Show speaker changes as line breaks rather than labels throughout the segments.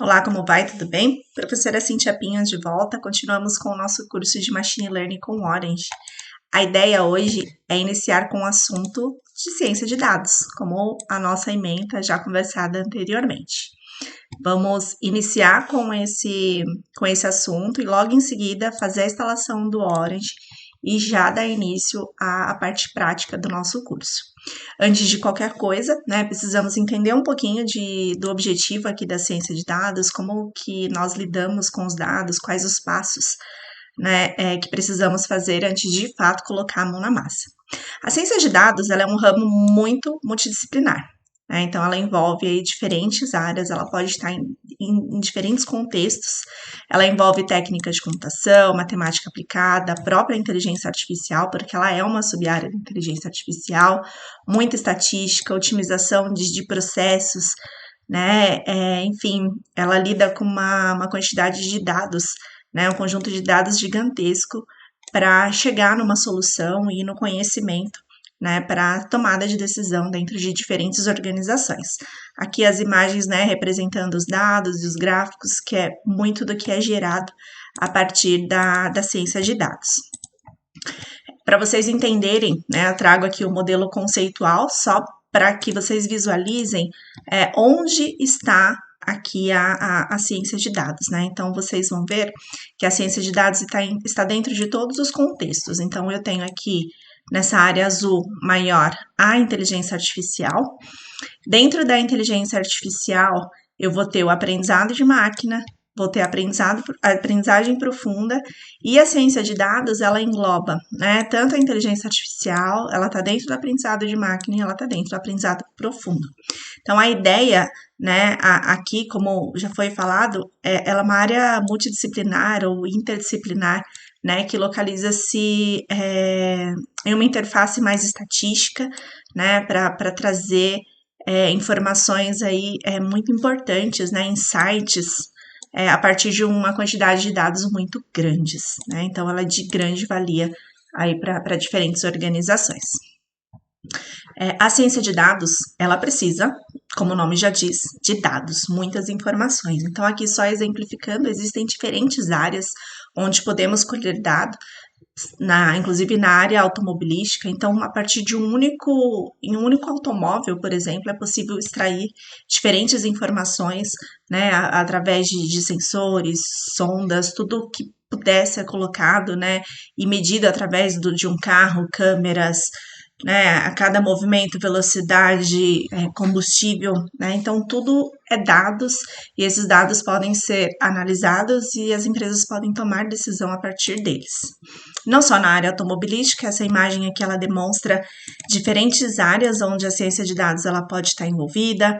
Olá, como vai? Tudo bem? Professora Cintia Pinhas de volta. Continuamos com o nosso curso de Machine Learning com Orange. A ideia hoje é iniciar com o assunto de ciência de dados, como a nossa ementa já conversada anteriormente. Vamos iniciar com esse assunto e logo em seguida fazer a instalação do Orange e já dar início à parte prática do nosso curso. Antes de qualquer coisa, precisamos entender um pouquinho do objetivo aqui da ciência de dados, como que nós lidamos com os dados, quais os passos, que precisamos fazer antes de fato colocar a mão na massa. A ciência de dados ela é um ramo muito multidisciplinar. Então, ela envolve aí diferentes áreas, ela pode estar em diferentes contextos, ela envolve técnicas de computação, matemática aplicada, a própria inteligência artificial, porque ela é uma sub-área da inteligência artificial, muita estatística, otimização de processos, enfim, ela lida com uma quantidade de dados, um conjunto de dados gigantesco para chegar numa solução e no conhecimento, para tomada de decisão dentro de diferentes organizações. Aqui as imagens, representando os dados e os gráficos, que é muito do que é gerado a partir da ciência de dados. Para vocês entenderem, eu trago aqui o modelo conceitual, só para que vocês visualizem onde está aqui a ciência de dados, Então, vocês vão ver que a ciência de dados está dentro de todos os contextos. Então, eu tenho aqui nessa área azul maior, a inteligência artificial. Dentro da inteligência artificial, eu vou ter o aprendizado de máquina, vou ter a aprendizagem profunda, e a ciência de dados, ela engloba, tanto a inteligência artificial, ela está dentro do aprendizado de máquina e ela está dentro do aprendizado profundo. Então, a ideia, aqui, como já foi falado, ela é uma área multidisciplinar ou interdisciplinar, que localiza-se em uma interface mais estatística, para trazer informações aí muito importantes, insights, a partir de uma quantidade de dados muito grandes, Então, ela é de grande valia aí para diferentes organizações. A ciência de dados, ela precisa, como o nome já diz, de dados, muitas informações. Então, aqui só exemplificando, existem diferentes áreas onde podemos colher dados, inclusive na área automobilística. Então, a partir de um único automóvel, por exemplo, é possível extrair diferentes informações, através de sensores, sondas, tudo que puder ser colocado, e medido através de um carro, câmeras, a cada movimento, velocidade, combustível, Então, tudo é dados e esses dados podem ser analisados e as empresas podem tomar decisão a partir deles. Não só na área automobilística, essa imagem aqui ela demonstra diferentes áreas onde a ciência de dados ela pode estar envolvida,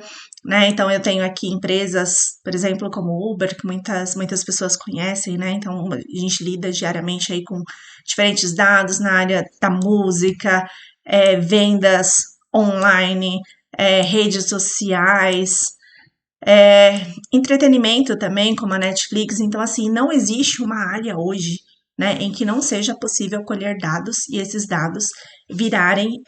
Então, eu tenho aqui empresas, por exemplo, como o Uber, que muitas pessoas conhecem, Então, a gente lida diariamente aí com diferentes dados na área da música, vendas online, redes sociais, entretenimento também, como a Netflix. Então, assim, não existe uma área hoje, em que não seja possível colher dados e esses dados virarem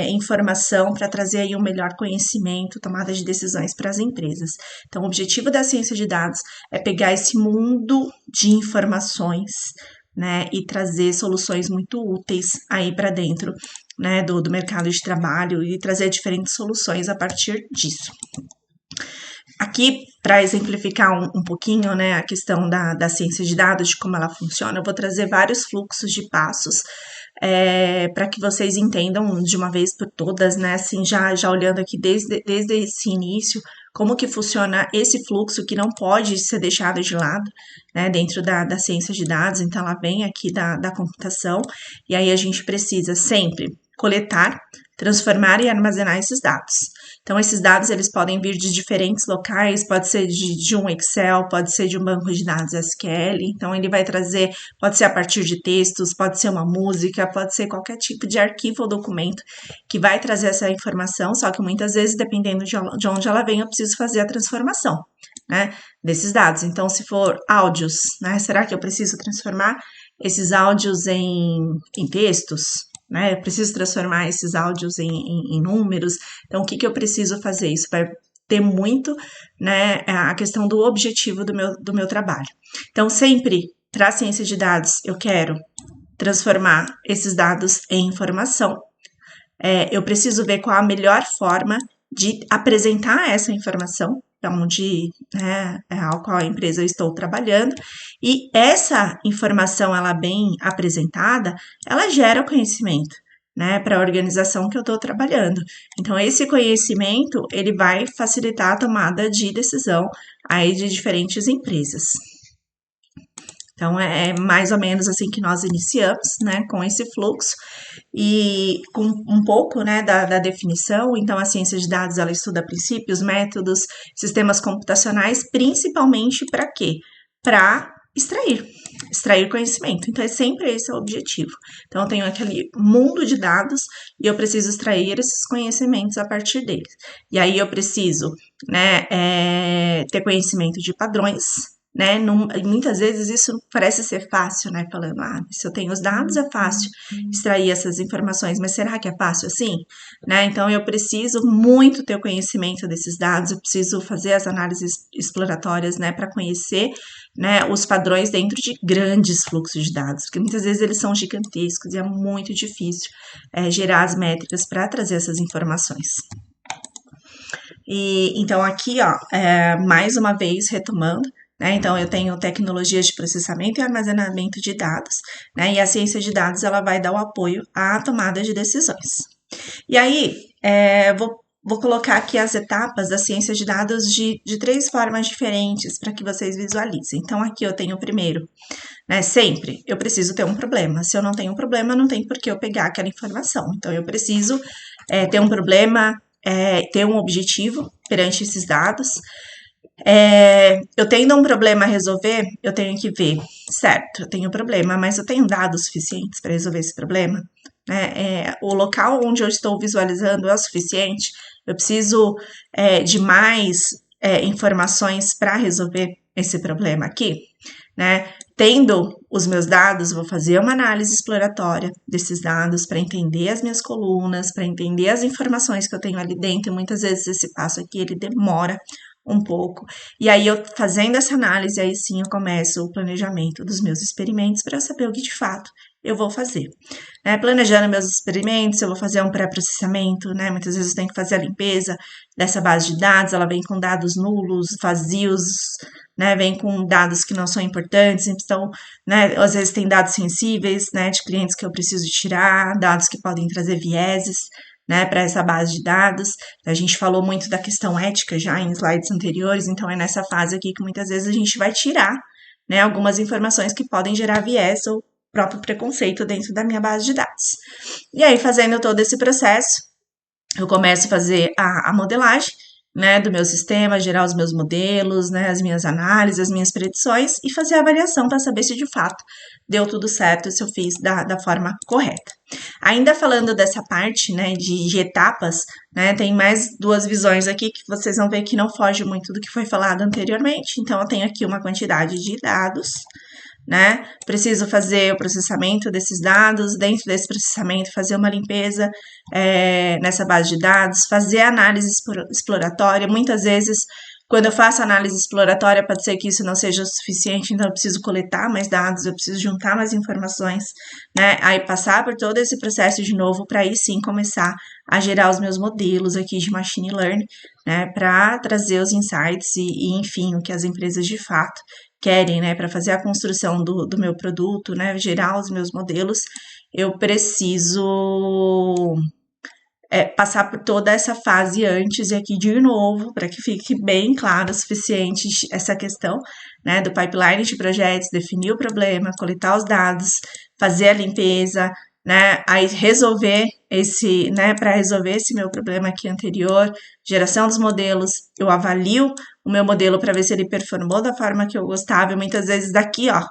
informação para trazer aí um melhor conhecimento, tomada de decisões para as empresas. Então, o objetivo da ciência de dados é pegar esse mundo de informações, e trazer soluções muito úteis aí para dentro, do mercado de trabalho e trazer diferentes soluções a partir disso. Aqui, para exemplificar um pouquinho, a questão da ciência de dados, de como ela funciona, eu vou trazer vários fluxos de passos para que vocês entendam de uma vez por todas, assim, já olhando aqui desde esse início, como que funciona esse fluxo que não pode ser deixado de lado, dentro da ciência de dados. Então, ela vem aqui da computação, e aí a gente precisa sempre coletar, transformar e armazenar esses dados. Então, esses dados, eles podem vir de diferentes locais, pode ser de um Excel, pode ser de um banco de dados SQL. Então, ele vai trazer, pode ser a partir de textos, pode ser uma música, pode ser qualquer tipo de arquivo ou documento que vai trazer essa informação, só que muitas vezes, dependendo de onde ela vem, eu preciso fazer a transformação, desses dados. Então, se for áudios, será que eu preciso transformar esses áudios em textos? Eu preciso transformar esses áudios em números. Então, o que eu preciso fazer? Isso vai ter muito, né, a questão do objetivo do meu trabalho. Então, sempre para a ciência de dados, eu quero transformar esses dados em informação. Eu preciso ver qual a melhor forma de apresentar essa informação, onde, né, ao qual a empresa eu estou trabalhando, e essa informação, ela bem apresentada, ela gera conhecimento, né, para a organização que eu estou trabalhando. Então, esse conhecimento, ele vai facilitar a tomada de decisão aí de diferentes empresas. Então, é mais ou menos assim que nós iniciamos, né, com esse fluxo e com um pouco, né, da definição. Então, a ciência de dados, ela estuda princípios, métodos, sistemas computacionais, principalmente para quê? Para extrair conhecimento. Então, é sempre esse o objetivo. Então, eu tenho aquele mundo de dados e eu preciso extrair esses conhecimentos a partir deles. E aí, eu preciso, né, ter conhecimento de padrões, né? Muitas vezes isso parece ser fácil, né? Falando, se eu tenho os dados é fácil extrair essas informações, mas será que é fácil assim? Né? Então eu preciso muito ter o conhecimento desses dados, eu preciso fazer as análises exploratórias, né? Para conhecer, né, os padrões dentro de grandes fluxos de dados, porque muitas vezes eles são gigantescos e é muito difícil gerar as métricas para trazer essas informações. E então aqui, ó, mais uma vez retomando. Então, eu tenho tecnologias de processamento e armazenamento de dados, né? E a ciência de dados, ela vai dar o apoio à tomada de decisões. E aí, vou colocar aqui as etapas da ciência de dados de 3 formas diferentes para que vocês visualizem. Então, aqui eu tenho o primeiro, né? Sempre eu preciso ter um problema. Se eu não tenho um problema, não tem por que eu pegar aquela informação. Então, eu preciso ter um problema, ter um objetivo perante esses dados. Eu tendo um problema a resolver, eu tenho que ver, certo, eu tenho um problema, mas eu tenho dados suficientes para resolver esse problema? O local onde eu estou visualizando é o suficiente? Eu preciso de mais informações para resolver esse problema aqui? Né? Tendo os meus dados, vou fazer uma análise exploratória desses dados para entender as minhas colunas, para entender as informações que eu tenho ali dentro, e muitas vezes esse passo aqui, ele demora um pouco. E aí, eu fazendo essa análise, aí sim eu começo o planejamento dos meus experimentos para saber o que de fato eu vou fazer. Planejando meus experimentos, eu vou fazer um pré-processamento, né? Muitas vezes eu tenho que fazer a limpeza dessa base de dados, ela vem com dados nulos, vazios, né? Vem com dados que não são importantes, então, né? Às vezes tem dados sensíveis, né? De clientes que eu preciso tirar, dados que podem trazer vieses, né, para essa base de dados. A gente falou muito da questão ética já em slides anteriores, então é nessa fase aqui que muitas vezes a gente vai tirar, né, algumas informações que podem gerar viés ou próprio preconceito dentro da minha base de dados. E aí, fazendo todo esse processo, eu começo a fazer a modelagem, né, do meu sistema, gerar os meus modelos, né, as minhas análises, as minhas predições e fazer a avaliação para saber se de fato deu tudo certo, se eu fiz da forma correta. Ainda falando dessa parte, né, de etapas, né, tem mais 2 visões aqui que vocês vão ver que não foge muito do que foi falado anteriormente. Então, eu tenho aqui uma quantidade de dados, né? Preciso fazer o processamento desses dados, dentro desse processamento, fazer uma limpeza nessa base de dados, fazer análise exploratória. Muitas vezes, quando eu faço análise exploratória, pode ser que isso não seja o suficiente, então eu preciso coletar mais dados, eu preciso juntar mais informações, né? Aí passar por todo esse processo de novo, para aí sim começar a gerar os meus modelos aqui de machine learning, né? Para trazer os insights e, enfim, o que as empresas de fato querem, né, para fazer a construção do meu produto, né, gerar os meus modelos, eu preciso passar por toda essa fase antes e aqui de novo, para que fique bem claro o suficiente essa questão, né, do pipeline de projetos, definir o problema, coletar os dados, fazer a limpeza, né, aí resolver esse, né, para resolver esse meu problema aqui anterior, geração dos modelos, eu avalio o meu modelo para ver se ele performou da forma que eu gostava, e muitas vezes daqui, ó,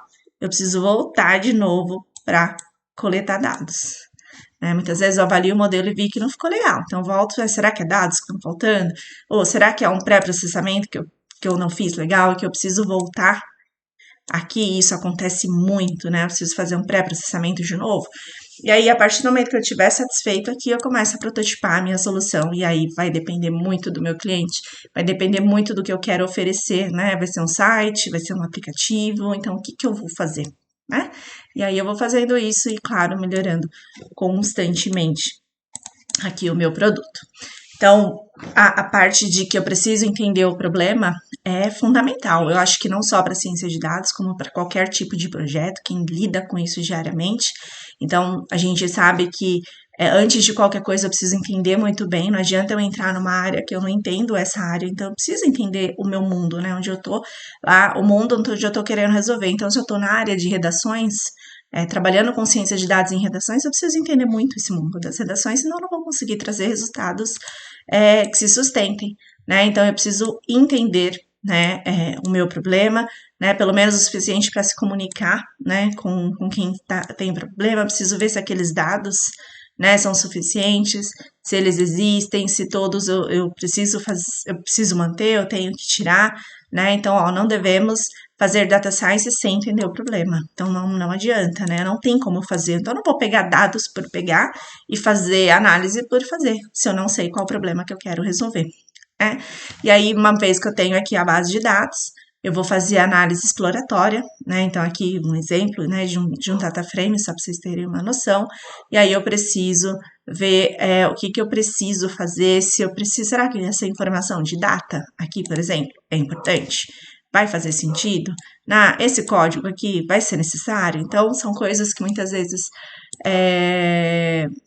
eu preciso voltar de novo para coletar dados. Muitas vezes eu avalio o modelo e vi que não ficou legal, então volto, será que é dados que estão faltando? Ou será que é um pré-processamento que eu não fiz legal e que eu preciso voltar? Aqui isso acontece muito, né? Eu preciso fazer um pré-processamento de novo. E aí, a partir do momento que eu estiver satisfeito aqui, eu começo a prototipar a minha solução. E aí, vai depender muito do meu cliente, vai depender muito do que eu quero oferecer, né? Vai ser um site, vai ser um aplicativo, então, o que que eu vou fazer, né? E aí, eu vou fazendo isso e, claro, melhorando constantemente aqui o meu produto. Então, a parte de que eu preciso entender o problema é fundamental. Eu acho que não só para ciência de dados, como para qualquer tipo de projeto, quem lida com isso diariamente. Então, a gente sabe que antes de qualquer coisa eu preciso entender muito bem. Não adianta eu entrar numa área que eu não entendo essa área. Então, eu preciso entender o meu mundo, né? Onde eu tô, lá, o mundo onde eu tô querendo resolver. Então, se eu tô na área de redações, trabalhando com ciência de dados em redações, eu preciso entender muito esse mundo das redações, senão eu não vou conseguir trazer resultados que se sustentem, né? Então, eu preciso entender, né, o meu problema, né, pelo menos o suficiente para se comunicar, né, com quem tem problema. Eu preciso ver se aqueles dados, né, são suficientes, se eles existem, se todos eu preciso manter, eu tenho que tirar, né? Então, não devemos fazer data science sem entender o problema. Então, não adianta, né? Não tem como fazer. Então, eu não vou pegar dados por pegar e fazer análise por fazer, se eu não sei qual o problema que eu quero resolver, né? E aí, uma vez que eu tenho aqui a base de dados, eu vou fazer análise exploratória, né? Então, aqui um exemplo, né, de um data frame, só para vocês terem uma noção. E aí, eu preciso ver o que eu preciso fazer, se eu preciso. Será que essa informação de data aqui, por exemplo, é importante? Vai fazer sentido? Esse código aqui vai ser necessário? Então, são coisas que muitas vezes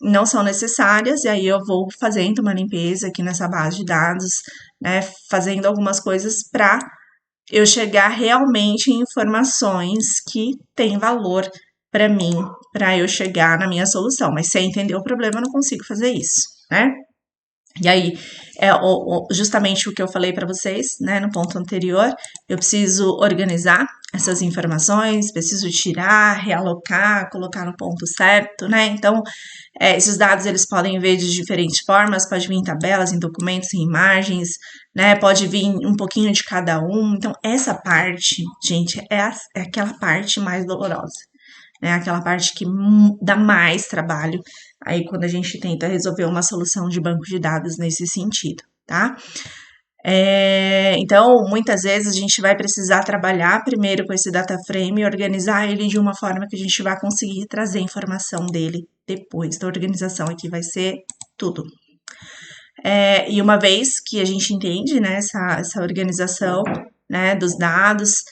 não são necessárias, e aí eu vou fazendo uma limpeza aqui nessa base de dados, né, fazendo algumas coisas para eu chegar realmente em informações que têm valor para mim, para eu chegar na minha solução. Mas sem entender o problema, eu não consigo fazer isso, né? E aí, justamente o que eu falei para vocês, né, no ponto anterior, eu preciso organizar essas informações, preciso tirar, realocar, colocar no ponto certo, né? Então, esses dados eles podem vir de diferentes formas, pode vir em tabelas, em documentos, em imagens, né? Pode vir um pouquinho de cada um. Então, essa parte, gente, é aquela parte mais dolorosa, né? Aquela parte que dá mais trabalho aí quando a gente tenta resolver uma solução de banco de dados nesse sentido, tá? Então, muitas vezes a gente vai precisar trabalhar primeiro com esse data frame e organizar ele de uma forma que a gente vai conseguir trazer informação dele depois. Então, a organização aqui vai ser tudo. E uma vez que a gente entende, né, essa organização, né, dos dados,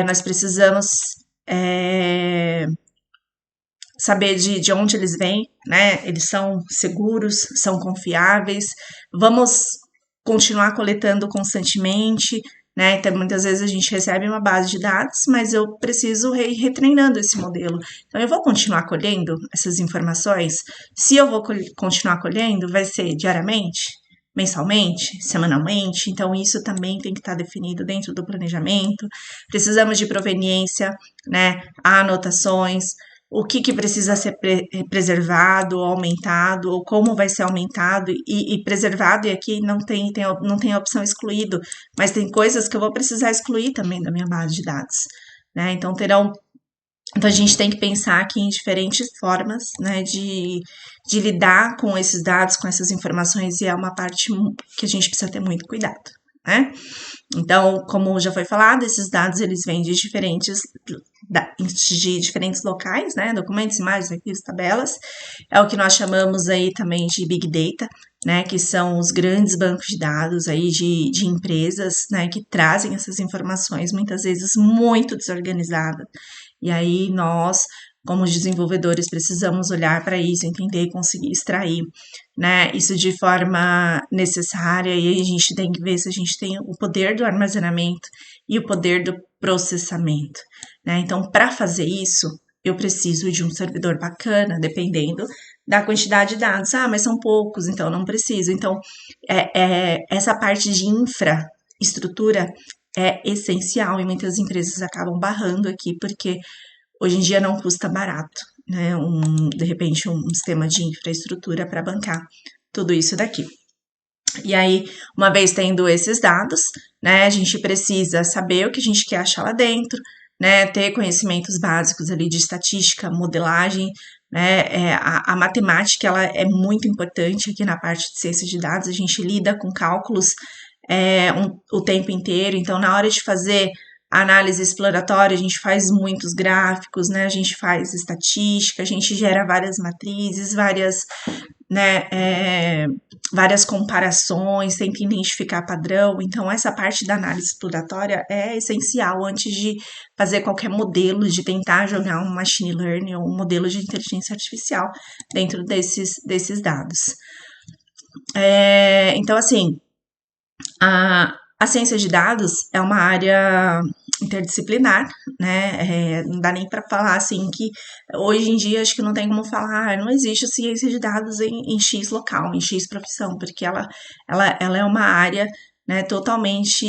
nós precisamos saber de onde eles vêm, né? Eles são seguros, são confiáveis. Vamos continuar coletando constantemente, né? Então, muitas vezes a gente recebe uma base de dados, mas eu preciso ir retreinando esse modelo. Então, eu vou continuar colhendo essas informações. Se eu vou continuar colhendo, vai ser diariamente, mensalmente, semanalmente. Então, isso também tem que estar definido dentro do planejamento. Precisamos de proveniência, né? Anotações. O que precisa ser preservado, ou aumentado, ou como vai ser aumentado e preservado, e aqui não tem a opção excluído, mas tem coisas que eu vou precisar excluir também da minha base de dados, né? Então, a gente tem que pensar aqui em diferentes formas, né, de lidar com esses dados, com essas informações, e é uma parte que a gente precisa ter muito cuidado, né? Então, como já foi falado, esses dados eles vêm de diferentes locais, né? Documentos, imagens, arquivos, tabelas. É o que nós chamamos aí também de Big Data, né? Que são os grandes bancos de dados aí de empresas, né? Que trazem essas informações muitas vezes muito desorganizadas. E aí nós, como desenvolvedores, precisamos olhar para isso, entender e conseguir extrair, né, isso de forma necessária, e aí a gente tem que ver se a gente tem o poder do armazenamento e o poder do processamento, né? Então, para fazer isso, eu preciso de um servidor bacana, dependendo da quantidade de dados. Mas são poucos, então não preciso. Então, essa parte de infraestrutura é essencial e muitas empresas acabam barrando aqui, porque hoje em dia não custa barato, né? De repente, um sistema de infraestrutura para bancar tudo isso daqui. E aí, uma vez tendo esses dados, né, a gente precisa saber o que a gente quer achar lá dentro, né, ter conhecimentos básicos ali de estatística, modelagem, né? A matemática ela é muito importante aqui na parte de ciência de dados, a gente lida com cálculos o tempo inteiro, então na hora de fazer análise exploratória, a gente faz muitos gráficos, né? A gente faz estatística, a gente gera várias matrizes, né, várias comparações, tenta identificar padrão. Então, essa parte da análise exploratória é essencial antes de fazer qualquer modelo, de tentar jogar um machine learning ou um modelo de inteligência artificial dentro desses dados. Então, assim, a ciência de dados é uma área interdisciplinar, né? Não dá nem para falar assim que hoje em dia acho que não tem como falar, não existe ciência de dados em X local, em X profissão, porque ela é uma área, né, totalmente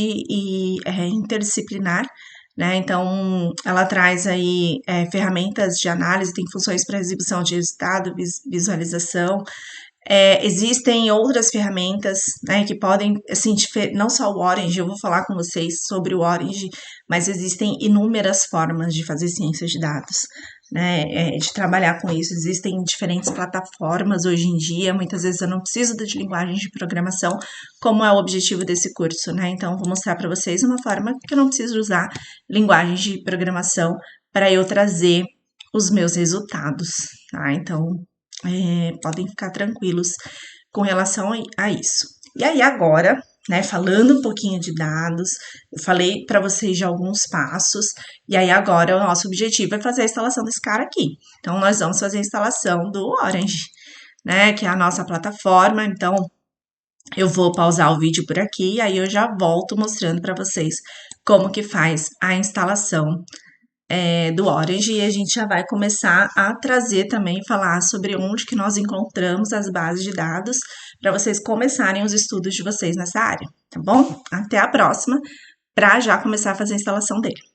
interdisciplinar, né? Então ela traz aí ferramentas de análise, tem funções para exibição de resultado, visualização. Existem outras ferramentas, né, que podem, assim, não só o Orange, eu vou falar com vocês sobre o Orange, mas existem inúmeras formas de fazer ciência de dados, né, de trabalhar com isso. Existem diferentes plataformas hoje em dia, muitas vezes eu não preciso de linguagem de programação, como é o objetivo desse curso, né, então vou mostrar para vocês uma forma que eu não preciso usar linguagem de programação para eu trazer os meus resultados, tá, então podem ficar tranquilos com relação a isso. E aí agora, né, falando um pouquinho de dados, eu falei para vocês de alguns passos, e aí agora o nosso objetivo é fazer a instalação desse cara aqui. Então nós vamos fazer a instalação do Orange, né, que é a nossa plataforma. Então eu vou pausar o vídeo por aqui, e aí eu já volto mostrando para vocês como que faz a instalação do Orange, e a gente já vai começar a trazer também, falar sobre onde que nós encontramos as bases de dados para vocês começarem os estudos de vocês nessa área, tá bom? Até a próxima, para já começar a fazer a instalação dele.